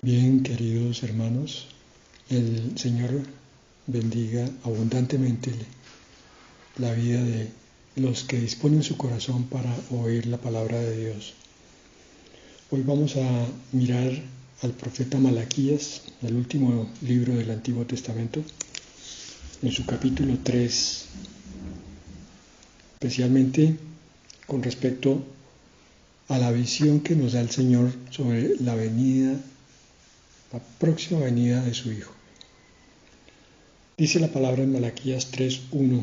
Bien, queridos hermanos, el Señor bendiga abundantemente la vida de los que disponen su corazón para oír la palabra de Dios. Hoy vamos a mirar al profeta Malaquías, el último libro del Antiguo Testamento, en su capítulo 3, especialmente con respecto a la visión que nos da el Señor sobre la próxima venida de su Hijo. Dice la palabra en Malaquías 3:1: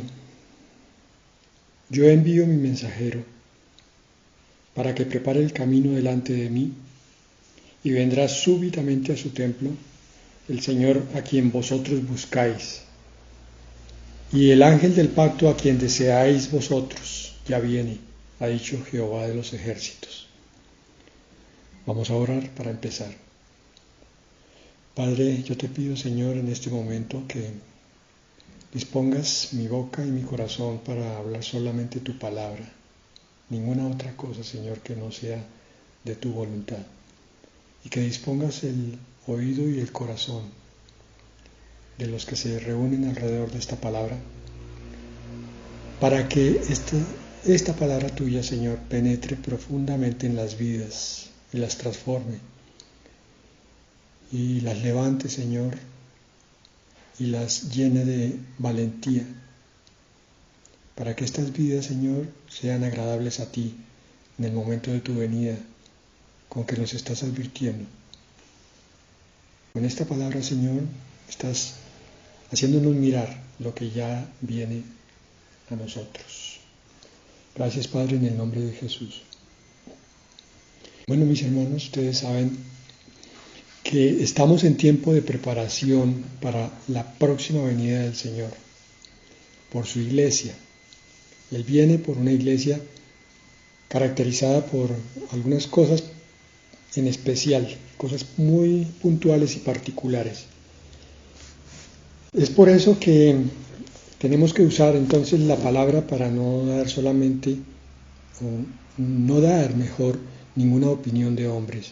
Yo envío mi mensajero para que prepare el camino delante de mí, y vendrá súbitamente a su templo el Señor a quien vosotros buscáis, y el ángel del pacto a quien deseáis vosotros ya viene, ha dicho Jehová de los ejércitos. Vamos a orar para empezar. Padre, yo te pido, Señor, en este momento que dispongas mi boca y mi corazón para hablar solamente tu palabra, ninguna otra cosa, Señor, que no sea de tu voluntad, y que dispongas el oído y el corazón de los que se reúnen alrededor de esta palabra, para que esta palabra tuya, Señor, penetre profundamente en las vidas y las transforme y las levante, Señor, y las llene de valentía, para que estas vidas, Señor, sean agradables a ti en el momento de tu venida, con que nos estás advirtiendo. Con esta palabra, Señor, estás haciéndonos mirar lo que ya viene a nosotros. Gracias, Padre, en el nombre de Jesús. Bueno, mis hermanos, ustedes saben que estamos en tiempo de preparación para la próxima venida del Señor, por su iglesia. Él viene por una iglesia caracterizada por algunas cosas en especial, cosas muy puntuales y particulares. Es por eso que tenemos que usar entonces la palabra para no dar solamente, o no dar mejor, ninguna opinión de hombres,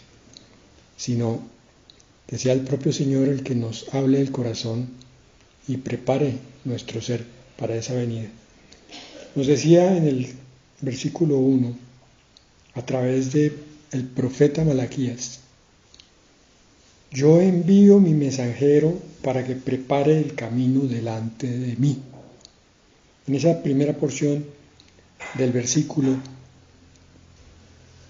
sino que sea el propio Señor el que nos hable el corazón y prepare nuestro ser para esa venida. Nos decía en el versículo 1, a través del profeta Malaquías: Yo envío mi mensajero para que prepare el camino delante de mí. En esa primera porción del versículo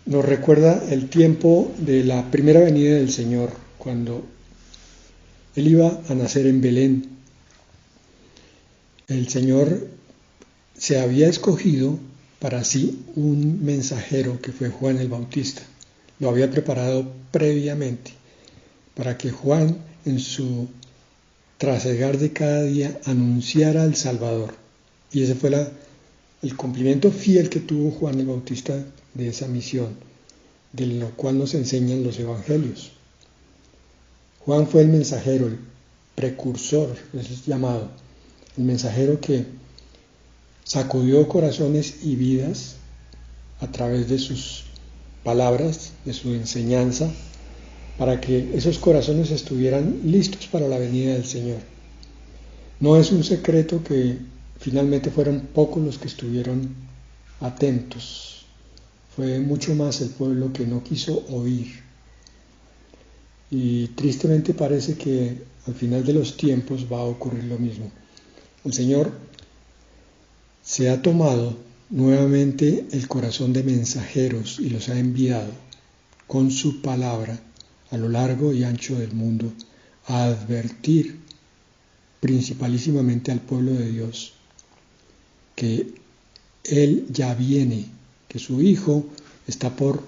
nos recuerda el tiempo de la primera venida del Señor, cuando Él iba a nacer en Belén. El Señor se había escogido para sí un mensajero que fue Juan el Bautista. Lo había preparado previamente para que Juan, en su trasegar de cada día, anunciara al Salvador. Y ese fue el cumplimiento fiel que tuvo Juan el Bautista de esa misión, de lo cual nos enseñan los evangelios. Juan fue el mensajero, el precursor, es llamado, el mensajero que sacudió corazones y vidas a través de sus palabras, de su enseñanza, para que esos corazones estuvieran listos para la venida del Señor. No es un secreto que finalmente fueron pocos los que estuvieron atentos. Fue mucho más el pueblo que no quiso oír. Y tristemente parece que al final de los tiempos va a ocurrir lo mismo. El Señor se ha tomado nuevamente el corazón de mensajeros y los ha enviado con su palabra a lo largo y ancho del mundo a advertir principalísimamente al pueblo de Dios que Él ya viene, que su Hijo está por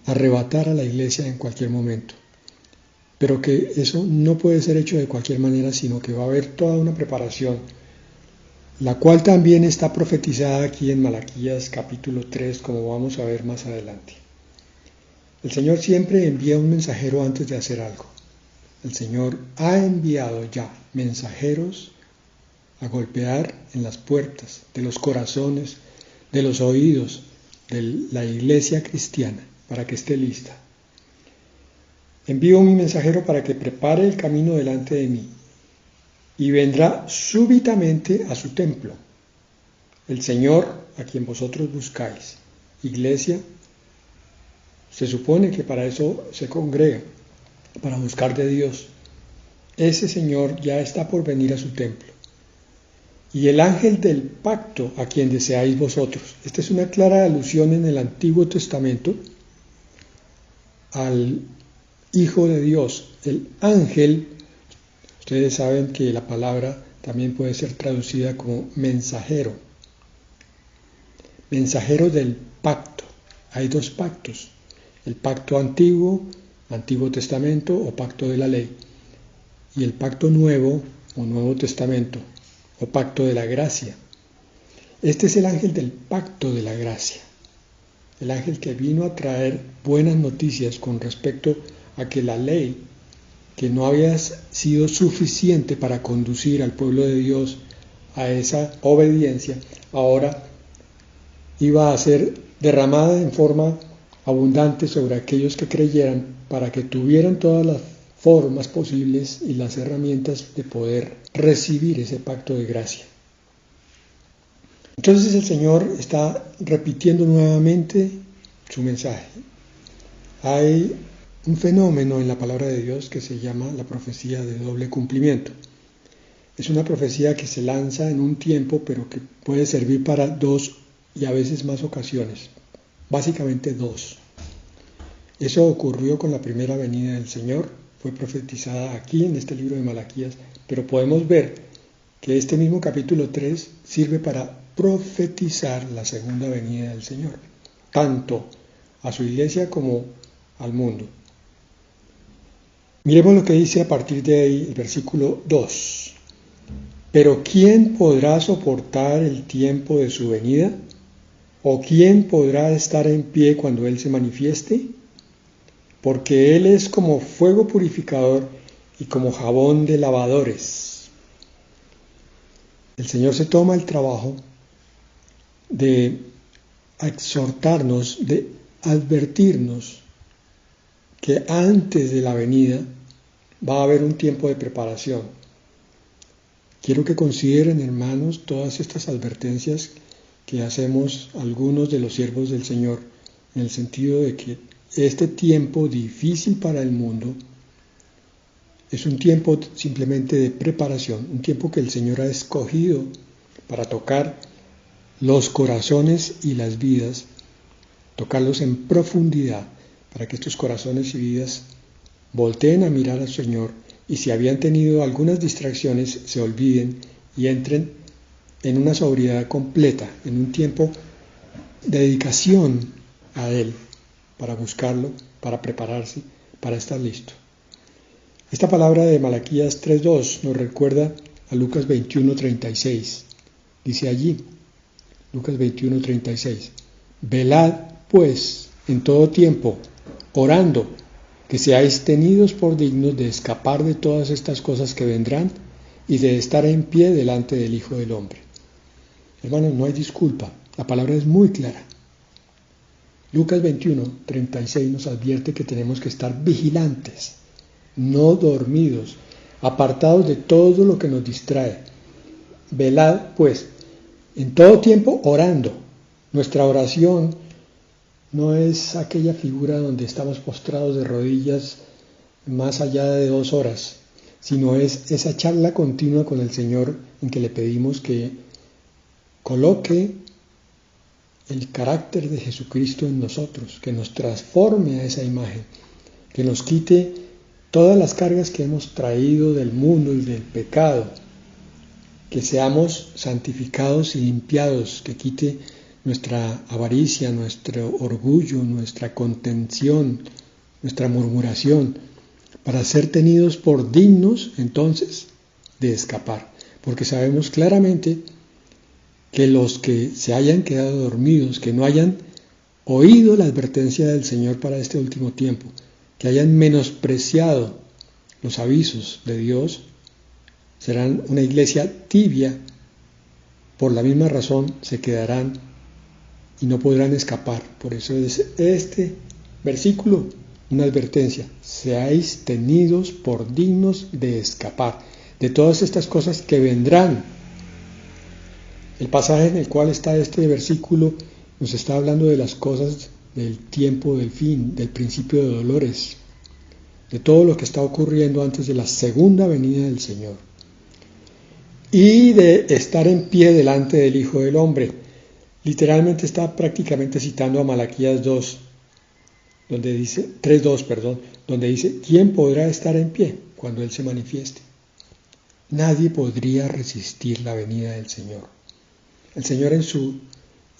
arrebatar a la iglesia en cualquier momento, pero que eso no puede ser hecho de cualquier manera, sino que va a haber toda una preparación, la cual también está profetizada aquí en Malaquías capítulo 3, como vamos a ver más adelante. El Señor siempre envía un mensajero antes de hacer algo. El Señor ha enviado ya mensajeros a golpear en las puertas de los corazones, de los oídos de la iglesia cristiana, para que esté lista. envío mi mensajero para que prepare el camino delante de mí, y vendrá súbitamente a su templo. El Señor, a quien vosotros buscáis. Iglesia, se supone que para eso se congrega, para buscar de Dios. Ese Señor ya está por venir a su templo. Y el ángel del pacto, a quien deseáis vosotros. Esta es una clara alusión en el Antiguo Testamento al Hijo de Dios. El ángel, ustedes saben que la palabra también puede ser traducida como mensajero. Mensajero del pacto. Hay dos pactos. El pacto antiguo, Antiguo Testamento o pacto de la ley. Y el pacto nuevo o Nuevo Testamento o pacto de la gracia. Este es el ángel del pacto de la gracia. El ángel que vino a traer buenas noticias con respecto a que la ley, que no había sido suficiente para conducir al pueblo de Dios a esa obediencia, ahora iba a ser derramada en forma abundante sobre aquellos que creyeran, para que tuvieran todas las formas posibles y las herramientas de poder recibir ese pacto de gracia. Entonces el Señor está repitiendo nuevamente su mensaje. Hay un fenómeno en la palabra de Dios que se llama la profecía de doble cumplimiento. Es una profecía que se lanza en un tiempo, pero que puede servir para dos y a veces más ocasiones. Básicamente dos. Eso ocurrió con la primera venida del Señor, fue profetizada aquí en este libro de Malaquías, pero podemos ver que este mismo capítulo 3 sirve para profetizar la segunda venida del Señor, tanto a su iglesia como al mundo. Miremos lo que dice a partir de ahí el versículo 2. ¿Pero quién podrá soportar el tiempo de su venida? ¿O quién podrá estar en pie cuando Él se manifieste? Porque Él es como fuego purificador y como jabón de lavadores. El Señor se toma el trabajo de exhortarnos, de advertirnos que antes de la venida va a haber un tiempo de preparación. Quiero que consideren, hermanos, todas estas advertencias que hacemos algunos de los siervos del Señor, en el sentido de que este tiempo difícil para el mundo es un tiempo simplemente de preparación, un tiempo que el Señor ha escogido para tocar los corazones y las vidas, tocarlos en profundidad, para que estos corazones y vidas volteen a mirar al Señor y si habían tenido algunas distracciones se olviden y entren en una sobriedad completa, en un tiempo de dedicación a Él, para buscarlo, para prepararse, para estar listo. Esta palabra de Malaquías 3:2 nos recuerda a Lucas 21:36. Dice allí, Lucas 21:36, velad pues en todo tiempo, orando, que seáis tenidos por dignos de escapar de todas estas cosas que vendrán y de estar en pie delante del Hijo del Hombre. Hermanos, no hay disculpa, la palabra es muy clara. Lucas 21:36 nos advierte que tenemos que estar vigilantes, no dormidos, apartados de todo lo que nos distrae. Velad, pues, en todo tiempo orando. Nuestra oración no es aquella figura donde estamos postrados de rodillas más allá de 2 horas, sino es esa charla continua con el Señor en que le pedimos que coloque el carácter de Jesucristo en nosotros, que nos transforme a esa imagen, que nos quite todas las cargas que hemos traído del mundo y del pecado, que seamos santificados y limpiados, que quite nuestra avaricia, nuestro orgullo, nuestra contención, nuestra murmuración, para ser tenidos por dignos entonces de escapar, porque sabemos claramente que los que se hayan quedado dormidos, que no hayan oído la advertencia del Señor para este último tiempo, que hayan menospreciado los avisos de Dios, serán una iglesia tibia, por la misma razón se quedarán y no podrán escapar. Por eso es este versículo una advertencia: seáis tenidos por dignos de escapar de todas estas cosas que vendrán. El pasaje en el cual está este versículo nos está hablando de las cosas del tiempo del fin, del principio de dolores, de todo lo que está ocurriendo antes de la segunda venida del Señor, y de estar en pie delante del Hijo del Hombre. Literalmente está prácticamente citando a Malaquías 2, donde dice, 3:2, donde dice: ¿quién podrá estar en pie cuando Él se manifieste? Nadie podría resistir la venida del Señor. El Señor, en su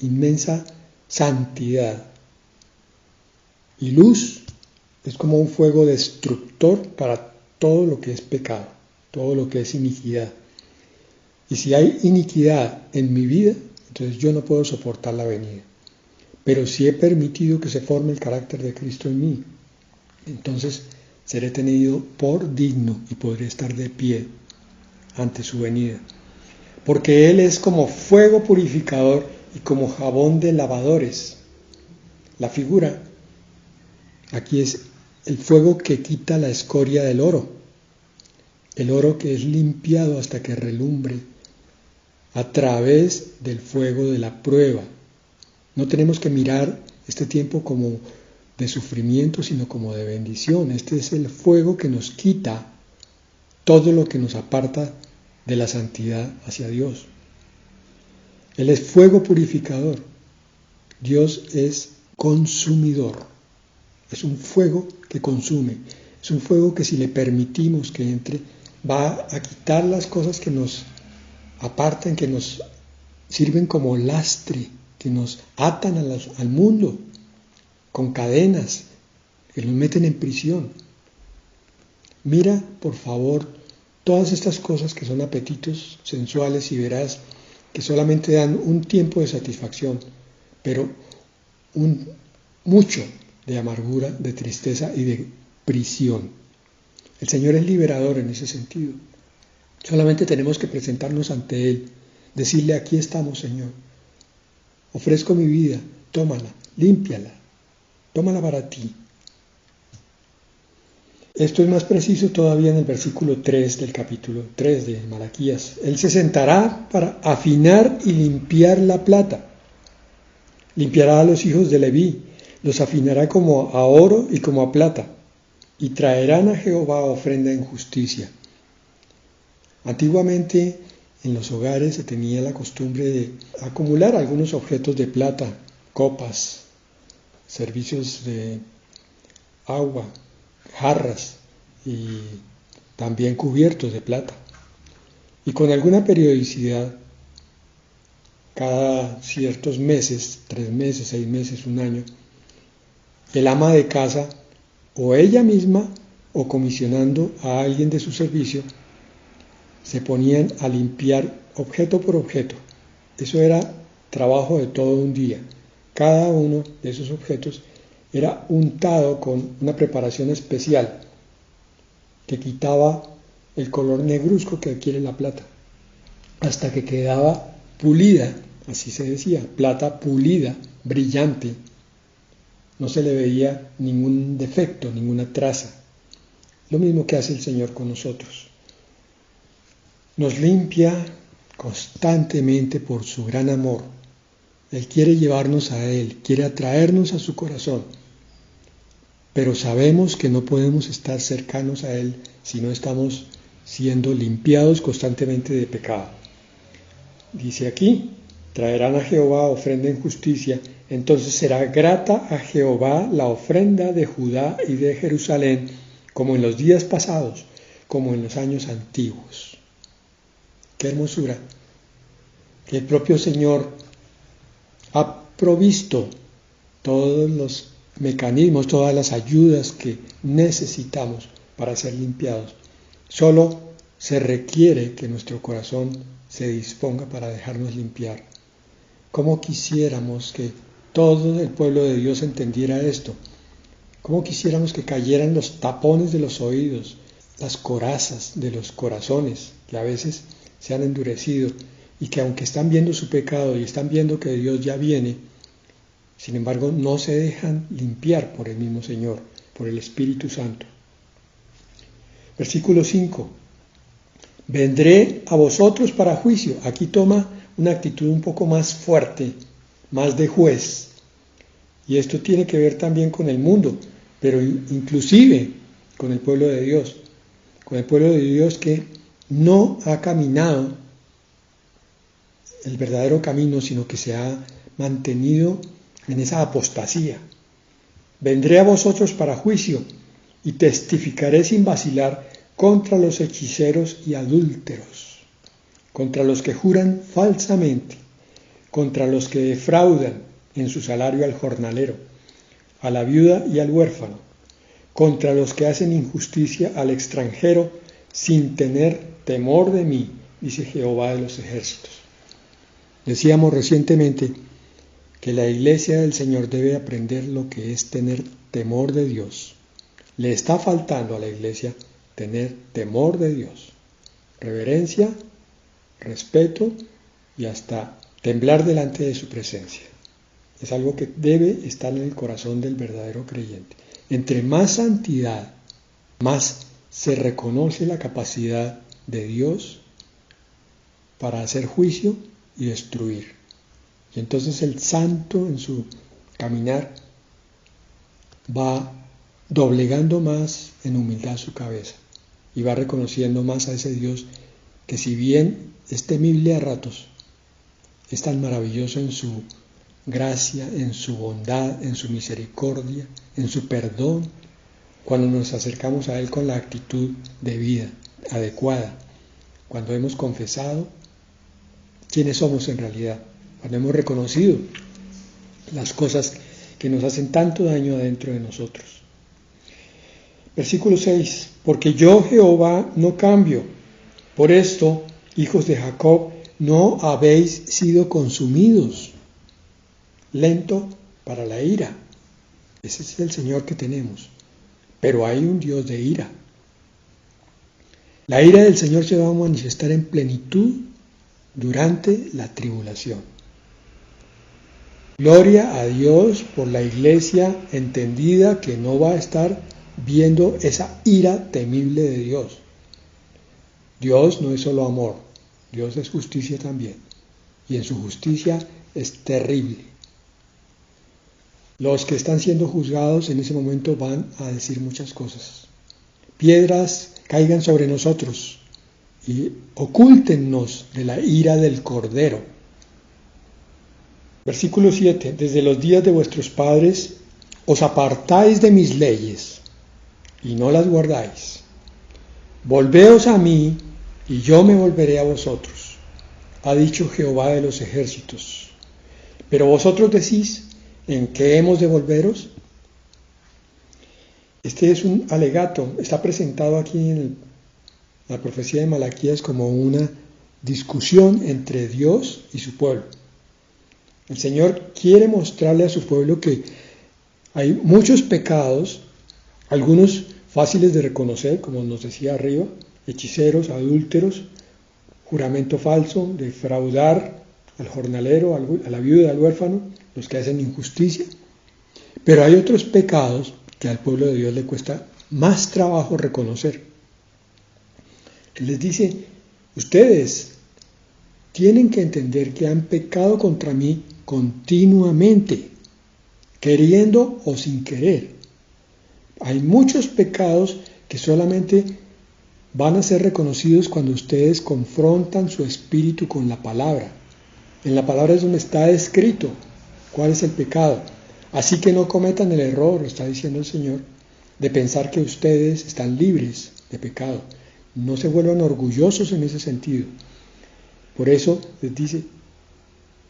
inmensa santidad y luz, es como un fuego destructor para todo lo que es pecado, todo lo que es iniquidad. Y si hay iniquidad en mi vida, entonces yo no puedo soportar la venida. Pero si he permitido que se forme el carácter de Cristo en mí, entonces seré tenido por digno y podré estar de pie ante su venida. Porque Él es como fuego purificador y como jabón de lavadores. La figura aquí es el fuego que quita la escoria del oro. El oro que es limpiado hasta que relumbre a través del fuego de la prueba. No tenemos que mirar este tiempo como de sufrimiento, sino como de bendición. Este es el fuego que nos quita todo lo que nos aparta de la santidad hacia Dios. Él es fuego purificador. Dios es consumidor. Es un fuego que consume. Es un fuego que, si le permitimos que entre, va a quitar las cosas que nos apartan, que nos sirven como lastre, que nos atan al mundo con cadenas, que nos meten en prisión. Mira, por favor, todas estas cosas que son apetitos sensuales, y verás que solamente dan un tiempo de satisfacción, pero mucho de amargura, de tristeza y de prisión. El Señor es liberador en ese sentido. Solamente tenemos que presentarnos ante Él, decirle: aquí estamos, Señor. Ofrezco mi vida, tómala, límpiala, tómala para ti. Esto es más preciso todavía en el versículo 3 del capítulo 3 de Malaquías. Él se sentará para afinar y limpiar la plata. Limpiará a los hijos de Leví, los afinará como a oro y como a plata, y traerán a Jehová ofrenda en justicia. Antiguamente en los hogares se tenía la costumbre de acumular algunos objetos de plata, copas, servicios de agua, jarras y también cubiertos de plata. Y con alguna periodicidad, cada ciertos meses, 3 meses, 6 meses, un año, el ama de casa, o ella misma, o comisionando a alguien de su servicio, se ponían a limpiar objeto por objeto. Eso era trabajo de todo un día. Cada uno de esos objetos era untado con una preparación especial que quitaba el color negruzco que adquiere la plata, hasta que quedaba pulida, así se decía, plata pulida, brillante. No se le veía ningún defecto, ninguna traza. Lo mismo que hace el Señor con nosotros. Nos limpia constantemente por su gran amor. Él quiere llevarnos a Él, quiere atraernos a su corazón. Pero sabemos que no podemos estar cercanos a Él si no estamos siendo limpiados constantemente de pecado. Dice aquí: traerán a Jehová ofrenda en justicia, entonces será grata a Jehová la ofrenda de Judá y de Jerusalén, como en los días pasados, como en los años antiguos. ¡Qué hermosura! Que el propio Señor ha provisto todos los mecanismos, todas las ayudas que necesitamos para ser limpiados. Solo se requiere que nuestro corazón se disponga para dejarnos limpiar. ¿Cómo quisiéramos que todo el pueblo de Dios entendiera esto? ¿Cómo quisiéramos que cayeran los tapones de los oídos, las corazas de los corazones, que a veces se han endurecido y que, aunque están viendo su pecado y están viendo que Dios ya viene, sin embargo no se dejan limpiar por el mismo Señor, por el Espíritu Santo. Versículo 5. Vendré a vosotros para juicio. Aquí toma una actitud un poco más fuerte, más de juez. Y esto tiene que ver también con el mundo, pero inclusive con el pueblo de Dios. Con el pueblo de Dios que no ha caminado el verdadero camino, sino que se ha mantenido en esa apostasía. Vendré a vosotros para juicio y testificaré sin vacilar contra los hechiceros y adúlteros, contra los que juran falsamente, contra los que defraudan en su salario al jornalero, a la viuda y al huérfano, contra los que hacen injusticia al extranjero sin tener temor de mí, dice Jehová de los ejércitos. Decíamos recientemente que la iglesia del Señor debe aprender lo que es tener temor de Dios. Le está faltando a la iglesia tener temor de Dios, reverencia, respeto y hasta temblar delante de su presencia. Es algo que debe estar en el corazón del verdadero creyente. Entre más santidad, más se reconoce la capacidad de Dios para hacer juicio y destruir. Y entonces el santo en su caminar va doblegando más en humildad su cabeza y va reconociendo más a ese Dios que, si bien es temible a ratos, es tan maravilloso en su gracia, en su bondad, en su misericordia, en su perdón, cuando nos acercamos a Él con la actitud de vida adecuada, cuando hemos confesado quiénes somos en realidad, cuando hemos reconocido las cosas que nos hacen tanto daño adentro de nosotros. Versículo 6. Porque yo, Jehová, no cambio. Por esto, hijos de Jacob, no habéis sido consumidos. Lento para la ira. Ese es el Señor que tenemos. Pero hay un Dios de ira. La ira del Señor se va a manifestar en plenitud durante la tribulación. Gloria a Dios por la iglesia entendida que no va a estar viendo esa ira temible de Dios. Dios no es solo amor, Dios es justicia también. Y en su justicia es terrible. Los que están siendo juzgados en ese momento van a decir muchas cosas. Piedras caigan sobre nosotros y ocúltennos de la ira del Cordero. Versículo 7. Desde los días de vuestros padres os apartáis de mis leyes y no las guardáis. Volveos a mí y yo me volveré a vosotros, ha dicho Jehová de los ejércitos. Pero vosotros decís, ¿en qué hemos de volveros? Este es un alegato, está presentado aquí en la profecía de Malaquías como una discusión entre Dios y su pueblo. El Señor quiere mostrarle a su pueblo que hay muchos pecados, algunos fáciles de reconocer, como nos decía arriba, hechiceros, adúlteros, juramento falso, defraudar al jornalero, a la viuda, al huérfano, los que hacen injusticia. Pero hay otros pecados que al pueblo de Dios le cuesta más trabajo reconocer. Él les dice, ustedes tienen que entender que han pecado contra mí continuamente, queriendo o sin querer. Hay muchos pecados que solamente van a ser reconocidos cuando ustedes confrontan su espíritu con la palabra. En la palabra es donde está escrito cuál es el pecado. Así que no cometan el error, está diciendo el Señor, de pensar que ustedes están libres de pecado. No se vuelvan orgullosos en ese sentido. Por eso les dice,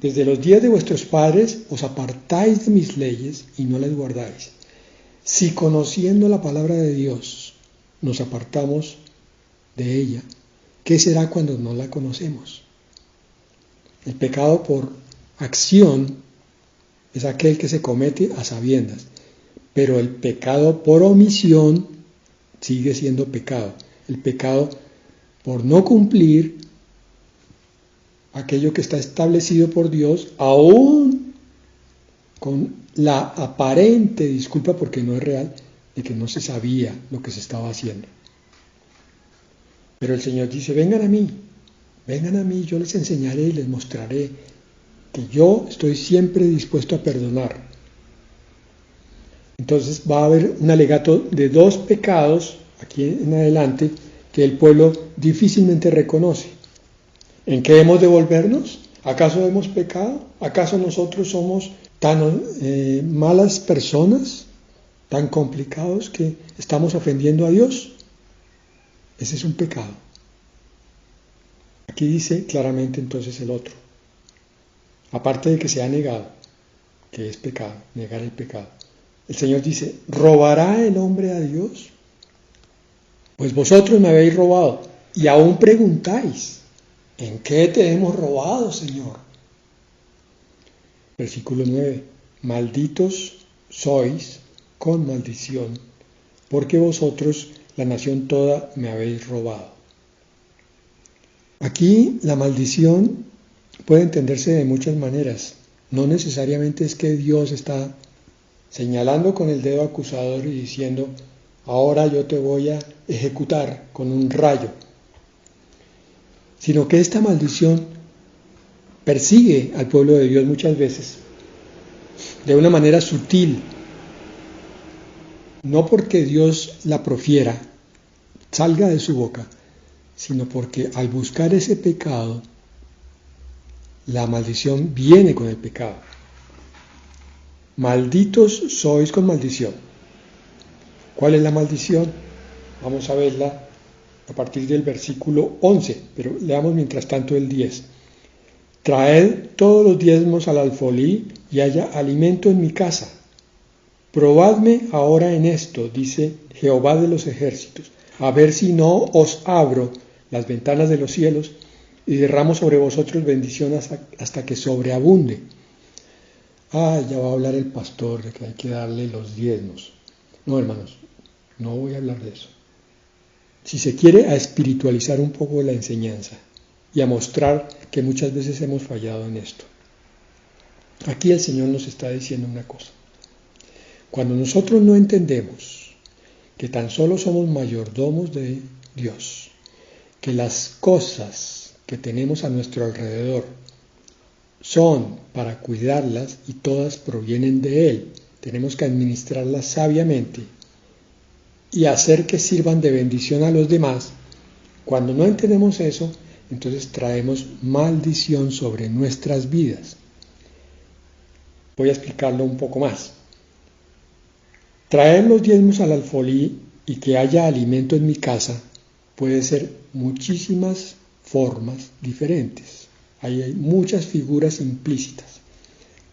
desde los días de vuestros padres os apartáis de mis leyes y no las guardáis. Si conociendo la palabra de Dios nos apartamos de ella, ¿qué será cuando no la conocemos? El pecado por acción es aquel que se comete a sabiendas, pero el pecado por omisión sigue siendo pecado. El pecado por no cumplir aquello que está establecido por Dios, aún con la aparente disculpa, porque no es real, de que no se sabía lo que se estaba haciendo. Pero el Señor dice, vengan a mí, yo les enseñaré y les mostraré que yo estoy siempre dispuesto a perdonar. Entonces va a haber un alegato de 2 pecados, aquí en adelante, que el pueblo difícilmente reconoce. ¿En qué hemos de volvernos? ¿Acaso hemos pecado? ¿Acaso nosotros somos tan malas personas, tan complicados que estamos ofendiendo a Dios? Ese es un pecado. Aquí dice claramente entonces el otro. Aparte de que se ha negado, que es pecado, negar el pecado. El Señor dice, ¿robará el hombre a Dios? Pues vosotros me habéis robado y aún preguntáis, ¿en qué te hemos robado, Señor? Versículo 9, malditos sois con maldición, porque vosotros, la nación toda, me habéis robado. Aquí la maldición puede entenderse de muchas maneras. No necesariamente es que Dios está señalando con el dedo acusador y diciendo, ahora yo te voy a ejecutar con un rayo, sino que esta maldición persigue al pueblo de Dios muchas veces, de una manera sutil, no porque Dios la profiera, salga de su boca, sino porque al buscar ese pecado, la maldición viene con el pecado. Malditos sois con maldición. ¿Cuál es la maldición? Vamos a verla a partir del versículo 11, pero leamos mientras tanto el 10. Traed todos los diezmos al alfolí y haya alimento en mi casa. Probadme ahora en esto, dice Jehová de los ejércitos, a ver si no os abro las ventanas de los cielos y derramo sobre vosotros bendición hasta que sobreabunde. Ya va a hablar el pastor de que hay que darle los diezmos. No, hermanos, no voy a hablar de eso. Si se quiere a espiritualizar un poco la enseñanza y a mostrar que muchas veces hemos fallado en esto. Aquí el Señor nos está diciendo una cosa. Cuando nosotros no entendemos que tan solo somos mayordomos de Dios, que las cosas que tenemos a nuestro alrededor son para cuidarlas y todas provienen de Él, tenemos que administrarlas sabiamente y hacer que sirvan de bendición a los demás. Cuando no entendemos eso, entonces traemos maldición sobre nuestras vidas. Voy a explicarlo un poco más. Traer los diezmos al alfolí y que haya alimento en mi casa puede ser muchísimas formas diferentes. Hay muchas figuras implícitas.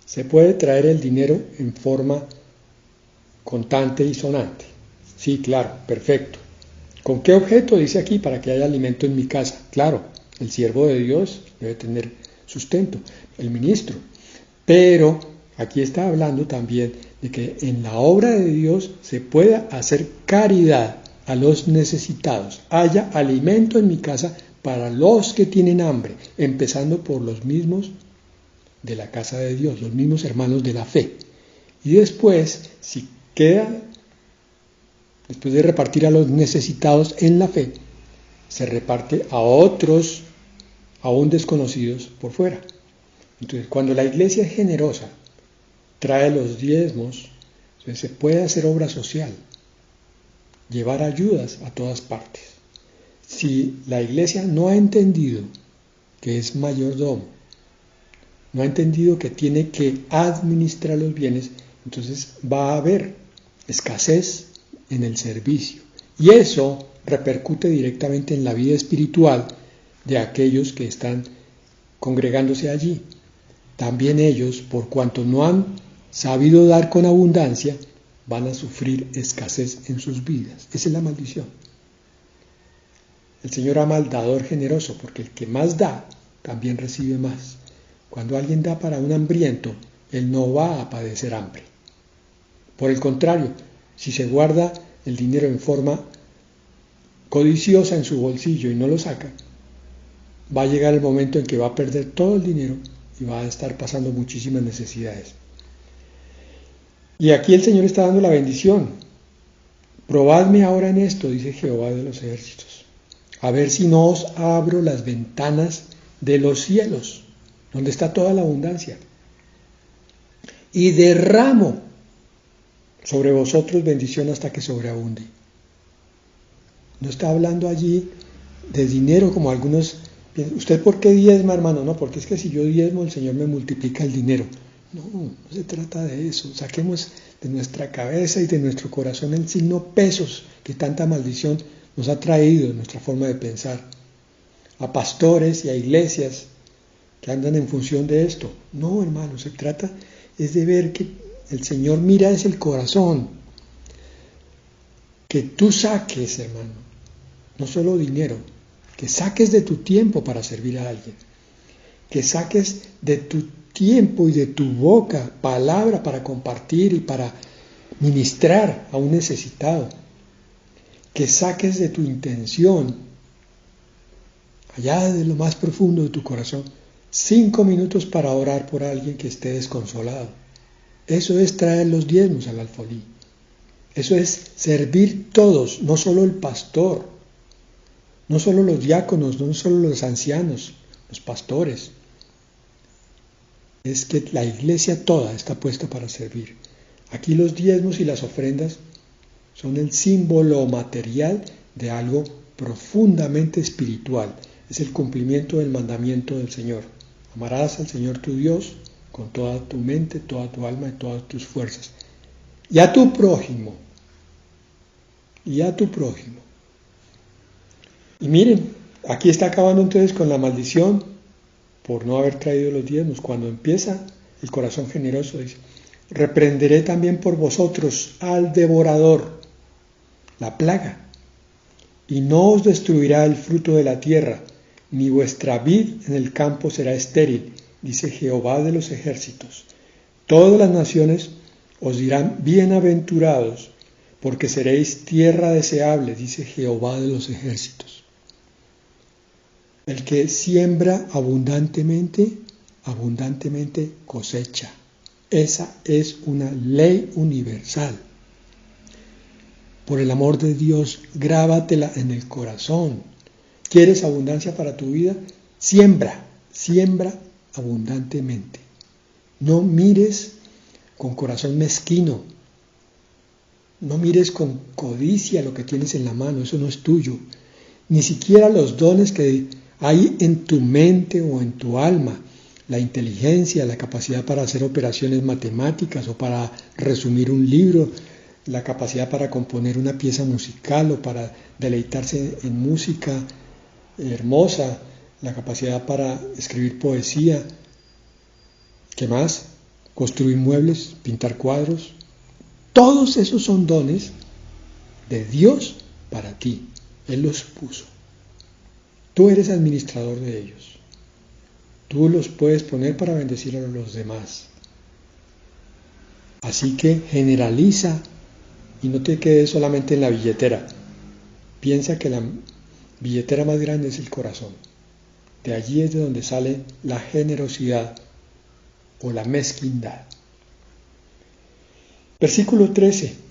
Se puede traer el dinero en forma contante y sonante. Sí, claro, perfecto. ¿Con qué objeto? Dice aquí, para que haya alimento en mi casa. Claro, el siervo de Dios debe tener sustento, el ministro. Pero aquí está hablando también de que en la obra de Dios se pueda hacer caridad a los necesitados. Haya alimento en mi casa para los que tienen hambre, empezando por los mismos de la casa de Dios, los mismos hermanos de la fe. Y después, si queda, después de repartir a los necesitados en la fe, se reparte a otros aún desconocidos por fuera. Entonces, cuando la iglesia es generosa, trae los diezmos, entonces se puede hacer obra social, llevar ayudas a todas partes. Si la iglesia no ha entendido que es mayordomo, no ha entendido que tiene que administrar los bienes, entonces va a haber escasez en el servicio. Y eso repercute directamente en la vida espiritual de aquellos que están congregándose allí. También ellos, por cuanto no han sabido dar con abundancia, van a sufrir escasez en sus vidas. Esa es la maldición. El Señor ama al dador generoso, porque el que más da, también recibe más. Cuando alguien da para un hambriento, él no va a padecer hambre. Por el contrario, si se guarda el dinero en forma codiciosa en su bolsillo y no lo saca, va a llegar el momento en que va a perder todo el dinero y va a estar pasando muchísimas necesidades. Y aquí el Señor está dando la bendición. Probadme ahora en esto, dice Jehová de los ejércitos, a ver si no os abro las ventanas de los cielos, donde está toda la abundancia, y derramo sobre vosotros bendición hasta que sobreabunde. No está hablando allí de dinero como algunos piensan. ¿Usted por qué diezma, hermano? No, porque es que si yo diezmo el Señor me multiplica el dinero. No, no se trata de eso. Saquemos de nuestra cabeza y de nuestro corazón el signo pesos que tanta maldición nos ha traído en nuestra forma de pensar. A pastores y a iglesias que andan en función de esto. No, hermano, se trata es de ver que el Señor mira es el corazón. Que tú saques, hermano, no solo dinero, que saques de tu tiempo para servir a alguien, que saques de tu tiempo y de tu boca palabra para compartir y para ministrar a un necesitado, que saques de tu intención, allá de lo más profundo de tu corazón, 5 minutos para orar por alguien que esté desconsolado. Eso es traer los diezmos al alfolí. Eso es servir todos, no solo el pastor, no solo los diáconos, no solo los ancianos, los pastores. Es que la iglesia toda está puesta para servir. Aquí los diezmos y las ofrendas son el símbolo material de algo profundamente espiritual. Es el cumplimiento del mandamiento del Señor. Amarás al Señor tu Dios con toda tu mente, toda tu alma y todas tus fuerzas. Y a tu prójimo. Y a tu prójimo. Y miren, aquí está acabando entonces con la maldición por no haber traído los diezmos. Cuando empieza el corazón generoso, dice, reprenderé también por vosotros al devorador, la plaga, y no os destruirá el fruto de la tierra, ni vuestra vid en el campo será estéril, dice Jehová de los ejércitos. Todas las naciones os dirán bienaventurados, porque seréis tierra deseable, dice Jehová de los ejércitos. El que siembra abundantemente, abundantemente cosecha. Esa es una ley universal. Por el amor de Dios, grábatela en el corazón. ¿Quieres abundancia para tu vida? Siembra, siembra abundantemente. No mires con corazón mezquino. No mires con codicia lo que tienes en la mano, eso no es tuyo. Ni siquiera los dones que hay en tu mente o en tu alma, la inteligencia, la capacidad para hacer operaciones matemáticas o para resumir un libro, la capacidad para componer una pieza musical o para deleitarse en música hermosa, la capacidad para escribir poesía, ¿qué más? Construir muebles, pintar cuadros. Todos esos son dones de Dios para ti. Él los puso. Tú eres administrador de ellos. Tú los puedes poner para bendecir a los demás. Así que generaliza y no te quedes solamente en la billetera. Piensa que la billetera más grande es el corazón. De allí es de donde sale la generosidad o la mezquindad. Versículo 13.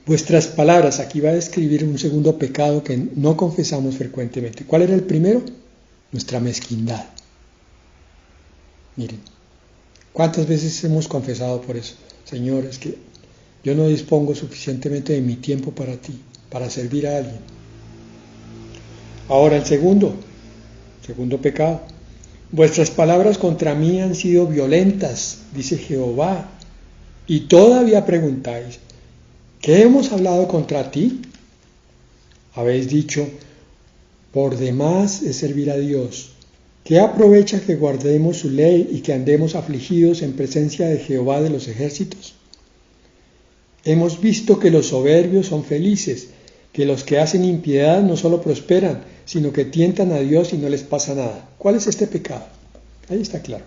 Vuestras palabras, aquí va a describir un segundo pecado que no confesamos frecuentemente. ¿Cuál era el primero? Nuestra mezquindad. Miren, ¿cuántas veces hemos confesado por eso? Señor, es que yo no dispongo suficientemente de mi tiempo para ti, para servir a alguien. Ahora el segundo pecado. Vuestras palabras contra mí han sido violentas, dice Jehová, y todavía preguntáis, ¿qué hemos hablado contra ti? Habéis dicho, por demás es servir a Dios. ¿Qué aprovecha que guardemos su ley y que andemos afligidos en presencia de Jehová de los ejércitos? Hemos visto que los soberbios son felices, que los que hacen impiedad no solo prosperan, sino que tientan a Dios y no les pasa nada. ¿Cuál es este pecado? Ahí está claro.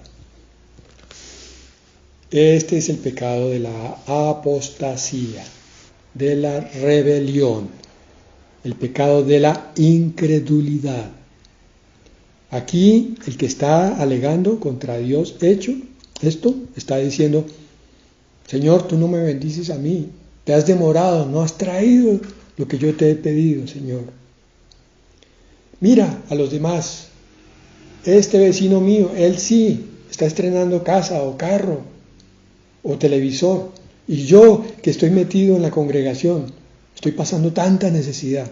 Este es el pecado de la apostasía, de la rebelión, el pecado de la incredulidad. Aquí el que está alegando contra Dios esto está diciendo, Señor, tú no me bendices a mí, Te has demorado, no has traído lo que yo te he pedido, Señor. Mira a los demás. Este vecino mío, él sí está estrenando casa o carro o televisor. Y yo, que estoy metido en la congregación, estoy pasando tanta necesidad.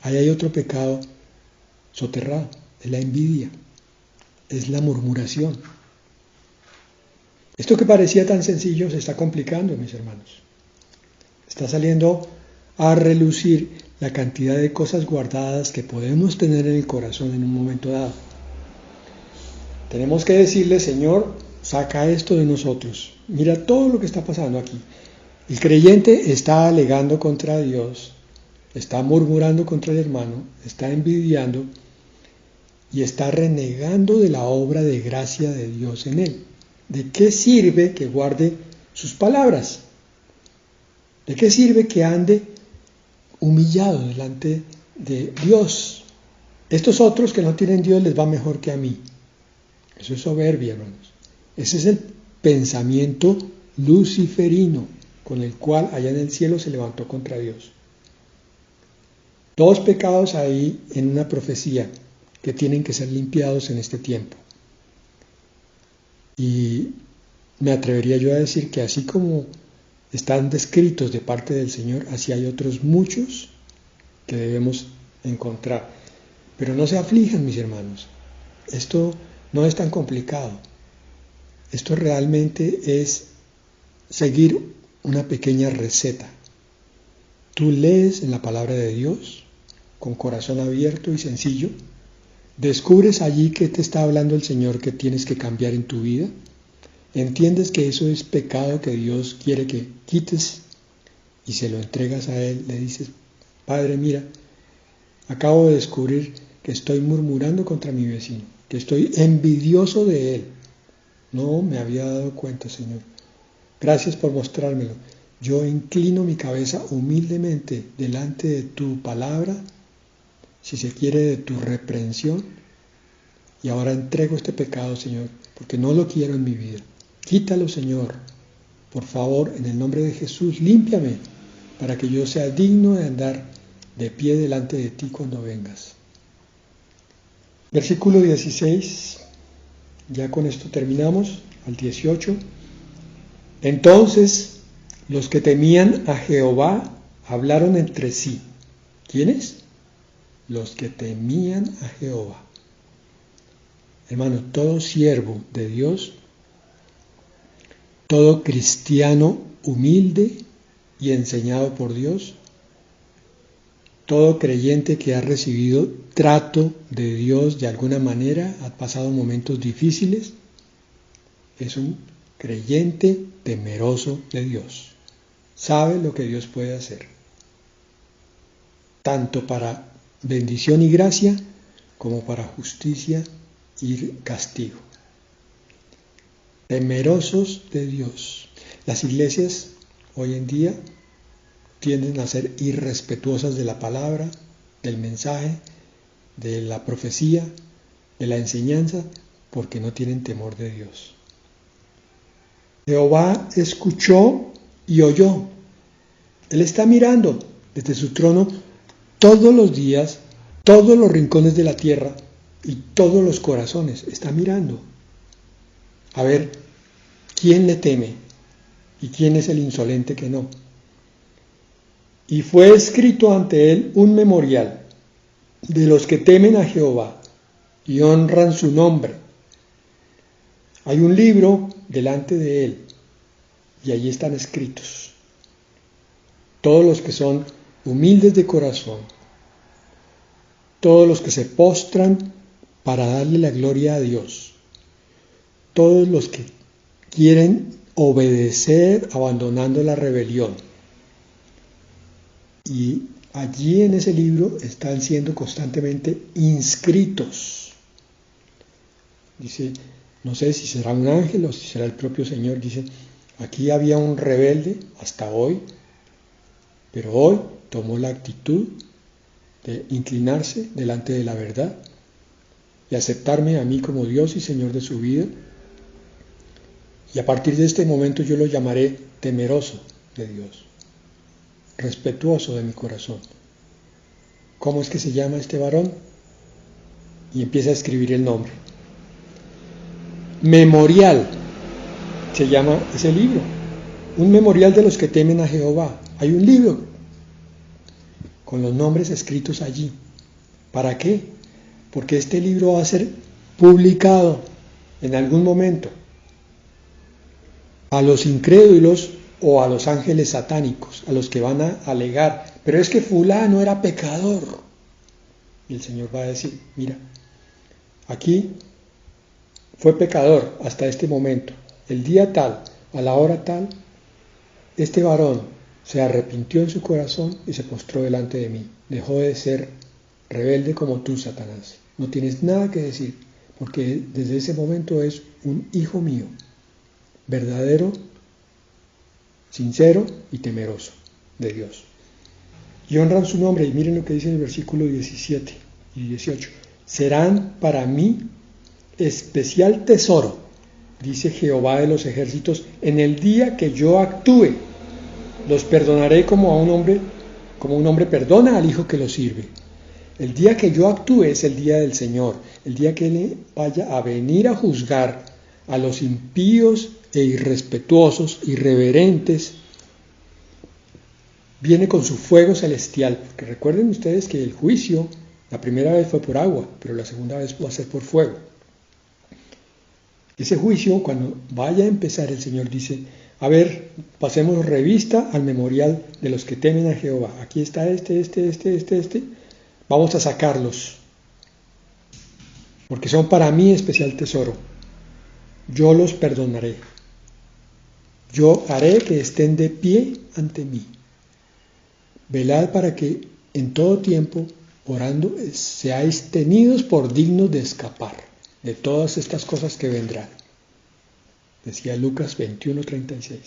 Ahí hay otro pecado soterrado, es la envidia, es la murmuración. Esto que parecía tan sencillo se está complicando, mis hermanos. Está saliendo a relucir la cantidad de cosas guardadas que podemos tener en el corazón en un momento dado. Tenemos que decirle, Señor, saca esto de nosotros. Mira todo lo que está pasando aquí. El creyente está alegando contra Dios, está murmurando contra el hermano, está envidiando y está renegando de la obra de gracia de Dios en él. ¿De qué sirve que guarde sus palabras? ¿De qué sirve que ande humillado delante de Dios? Estos otros que no tienen Dios les va mejor que a mí. Eso es soberbia, hermanos. Ese es el pensamiento luciferino con el cual allá en el cielo se levantó contra Dios. Dos pecados ahí en una profecía que tienen que ser limpiados en este tiempo. Y me atrevería yo a decir que así como están descritos de parte del Señor, así hay otros muchos que debemos encontrar. Pero no se aflijan, mis hermanos. Esto no es tan complicado. Esto realmente es seguir una pequeña receta. Tú lees en la palabra de Dios con corazón abierto y sencillo. Descubres allí que te está hablando el Señor que tienes que cambiar en tu vida. Entiendes que eso es pecado que Dios quiere que quites y se lo entregas a Él. Le dices, Padre, mira, acabo de descubrir que estoy murmurando contra mi vecino, que estoy envidioso de él. No me había dado cuenta, Señor. Gracias por mostrármelo. Yo inclino mi cabeza humildemente delante de tu palabra, si se quiere, de tu reprensión, y ahora entrego este pecado, Señor, porque no lo quiero en mi vida. Quítalo, Señor. Por favor, en el nombre de Jesús, límpiame, para que yo sea digno de andar de pie delante de ti cuando vengas. Versículo 16, ya con esto terminamos, al 18. Entonces los que temían a Jehová hablaron entre sí. ¿Quiénes? Los que temían a Jehová. Hermano, todo siervo de Dios, todo cristiano humilde y enseñado por Dios, todo creyente que ha recibido trato de Dios de alguna manera, ha pasado momentos difíciles, es un creyente temeroso de Dios. Sabe lo que Dios puede hacer, tanto para bendición y gracia como para justicia y castigo. Temerosos de Dios. Las iglesias hoy en día tienden a ser irrespetuosas de la palabra, del mensaje, de la profecía, de la enseñanza, porque no tienen temor de Dios. Jehová escuchó y oyó. Él está mirando desde su trono todos los días, todos los rincones de la tierra y todos los corazones. Está mirando. A ver, ¿quién le teme? ¿Y quién es el insolente que no? Y fue escrito ante él un memorial de los que temen a Jehová y honran su nombre. Hay un libro delante de él y allí están escritos todos los que son humildes de corazón, todos los que se postran para darle la gloria a Dios, todos los que quieren obedecer abandonando la rebelión. Y allí en ese libro están siendo constantemente inscritos. Dice, no sé si será un ángel o si será el propio Señor, dice, aquí había un rebelde hasta hoy, pero hoy tomó la actitud de inclinarse delante de la verdad y aceptarme a mí como Dios y Señor de su vida. Y a partir de este momento yo lo llamaré temeroso de Dios. respetuoso de mi corazón. ¿Cómo es que se llama este varón? Y empieza a escribir el nombre. Memorial se llama ese libro. Un memorial de los que temen a Jehová. Hay un libro con los nombres escritos allí. ¿Para qué? Porque este libro va a ser publicado en algún momento a los incrédulos o a los ángeles satánicos, a los que van a alegar, pero es que fulano era pecador. Y el Señor va a decir, mira, aquí fue pecador hasta este momento. El día tal, a la hora tal, este varón se arrepintió en su corazón y se postró delante de mí. Dejó de ser rebelde como tú, Satanás. No tienes nada que decir, porque desde ese momento es un hijo mío, verdadero, sincero y temeroso de Dios. Y honran su nombre, y miren lo que dice en el versículo 17 y 18. Serán para mí especial tesoro, dice Jehová de los ejércitos, en el día que yo actúe. Los perdonaré como un hombre perdona al hijo que lo sirve. El día que yo actúe es el día del Señor, el día que Él vaya a venir a juzgar a los impíos e irrespetuosos, irreverentes. Viene con su fuego celestial, porque recuerden ustedes que el juicio, la primera vez fue por agua, pero la segunda vez va a ser por fuego. Ese juicio, cuando vaya a empezar, el Señor dice, a ver, pasemos revista al memorial de los que temen a Jehová. Aquí está este. Vamos a sacarlos, porque son para mí especial tesoro. Yo los perdonaré. Yo haré que estén de pie ante mí. Velad para que en todo tiempo, orando, seáis tenidos por dignos de escapar de todas estas cosas que vendrán. Decía Lucas 21:36.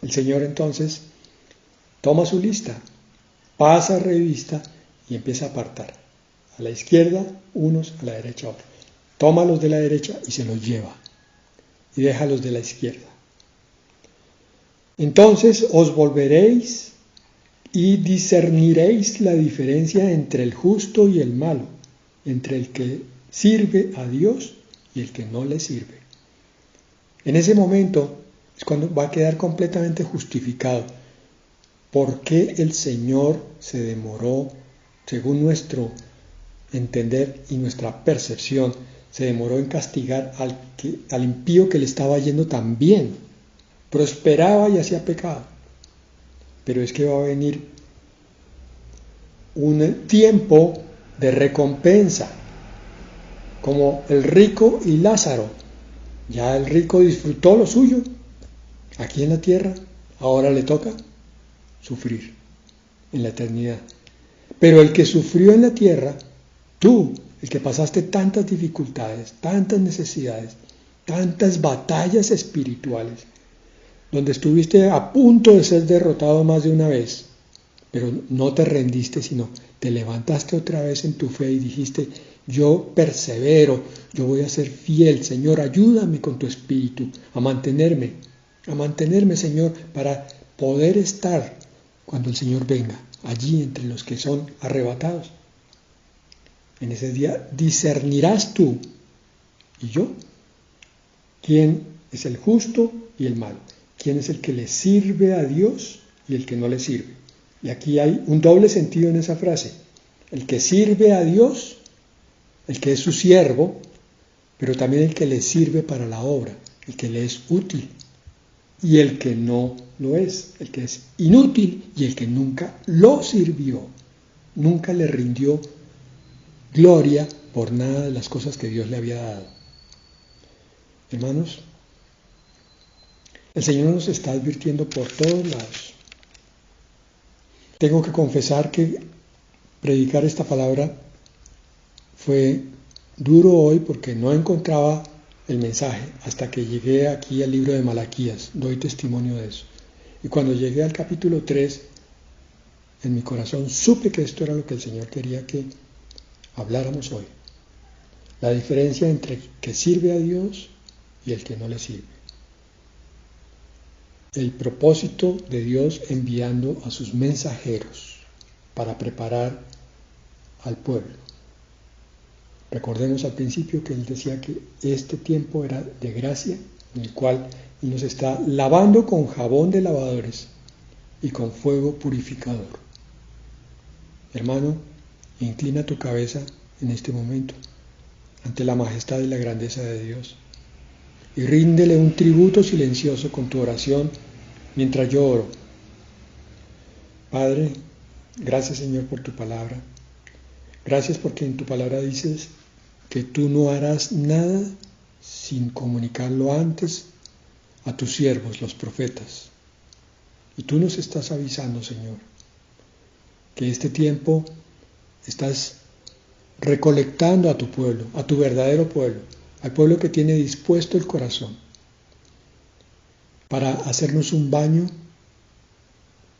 El Señor entonces toma su lista, pasa revista y empieza a apartar. A la izquierda unos, a la derecha otros. Toma los de la derecha y se los lleva. Y deja los de la izquierda. Entonces os volveréis y discerniréis la diferencia entre el justo y el malo, entre el que sirve a Dios y el que no le sirve. En ese momento es cuando va a quedar completamente justificado por qué el Señor se demoró, según nuestro entender y nuestra percepción, se demoró en castigar al impío que le estaba yendo tan bien, prosperaba y hacía pecado. Pero es que va a venir un tiempo de recompensa, como el rico y Lázaro. Ya el rico disfrutó lo suyo aquí en la tierra, ahora le toca sufrir en la eternidad. Pero el que sufrió en la tierra, tú, el que pasaste tantas dificultades, tantas necesidades, tantas batallas espirituales, donde estuviste a punto de ser derrotado más de una vez, pero no te rendiste, sino te levantaste otra vez en tu fe y dijiste, yo persevero, yo voy a ser fiel, Señor, ayúdame con tu espíritu a mantenerme, Señor, para poder estar cuando el Señor venga, allí entre los que son arrebatados. En ese día discernirás tú y yo quién es el justo y el malo, quién es el que le sirve a Dios y el que no le sirve. Y aquí hay un doble sentido en esa frase. El que sirve a Dios, el que es su siervo, pero también el que le sirve para la obra, el que le es útil. Y el que no lo es, el que es inútil y el que nunca lo sirvió, nunca le rindió gloria por nada de las cosas que Dios le había dado. Hermanos, el Señor nos está advirtiendo por todos lados. Tengo que confesar que predicar esta palabra fue duro hoy porque no encontraba el mensaje hasta que llegué aquí al libro de Malaquías. Doy testimonio de eso. Y cuando llegué al capítulo 3, en mi corazón supe que esto era lo que el Señor quería que habláramos hoy. La diferencia entre el que sirve a Dios y el que no le sirve. el propósito de Dios enviando a sus mensajeros para preparar al pueblo. Recordemos al principio que Él decía que este tiempo era de gracia, en el cual Él nos está lavando con jabón de lavadores y con fuego purificador. Hermano, inclina tu cabeza en este momento ante la majestad y la grandeza de Dios y ríndele un tributo silencioso con tu oración mientras yo oro. Padre, gracias Señor por tu palabra. Gracias porque en tu palabra dices que tú no harás nada sin comunicarlo antes a tus siervos, los profetas. Y tú nos estás avisando, Señor, que este tiempo estás recolectando a tu pueblo, a tu verdadero pueblo, al pueblo que tiene dispuesto el corazón para hacernos un baño,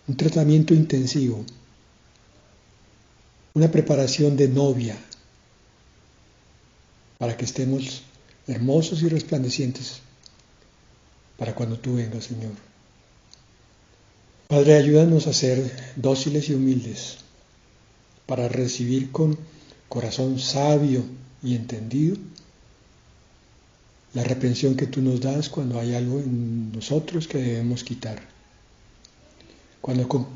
un tratamiento intensivo, una preparación de novia, para que estemos hermosos y resplandecientes para cuando tú vengas, Señor. Padre, ayúdanos a ser dóciles y humildes para recibir con corazón sabio y entendido la reprensión que tú nos das cuando hay algo en nosotros que debemos quitar. Cuando con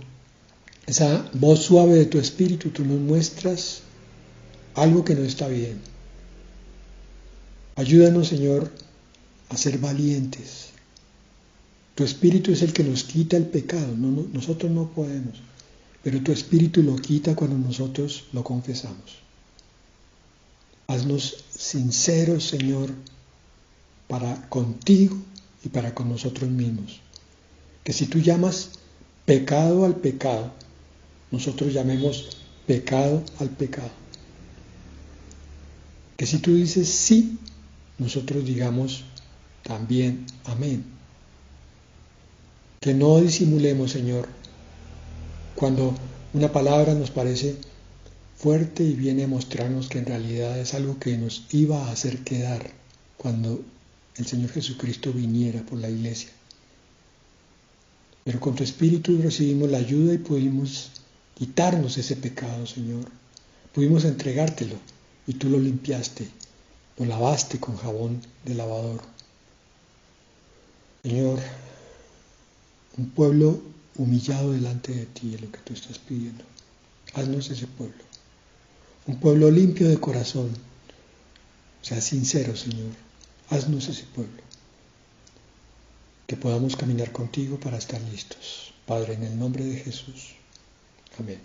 esa voz suave de tu espíritu tú nos muestras algo que no está bien. Ayúdanos, Señor, a ser valientes. Tu espíritu es el que nos quita el pecado. Nosotros no podemos, pero tu espíritu lo quita cuando nosotros lo confesamos. Haznos sinceros, Señor, para contigo y para con nosotros mismos. Que si tú llamas pecado al pecado, nosotros llamemos pecado al pecado. Que si tú dices sí, nosotros digamos también amén. Que no disimulemos, Señor, cuando una palabra nos parece fuerte y viene a mostrarnos que en realidad es algo que nos iba a hacer quedar cuando el Señor Jesucristo viniera por la iglesia. Pero con tu Espíritu recibimos la ayuda y pudimos quitarnos ese pecado, Señor. Pudimos entregártelo y tú lo limpiaste, lo lavaste con jabón de lavador. Señor, un pueblo humillado delante de ti es lo que tú estás pidiendo. Haznos ese pueblo. Un pueblo limpio de corazón. Sea sincero, Señor. Haznos ese pueblo. Que podamos caminar contigo para estar listos. Padre, en el nombre de Jesús. Amén.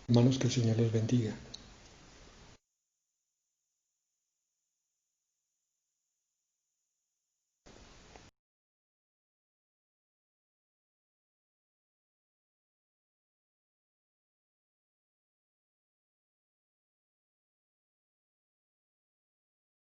Hermanos, que el Señor los bendiga.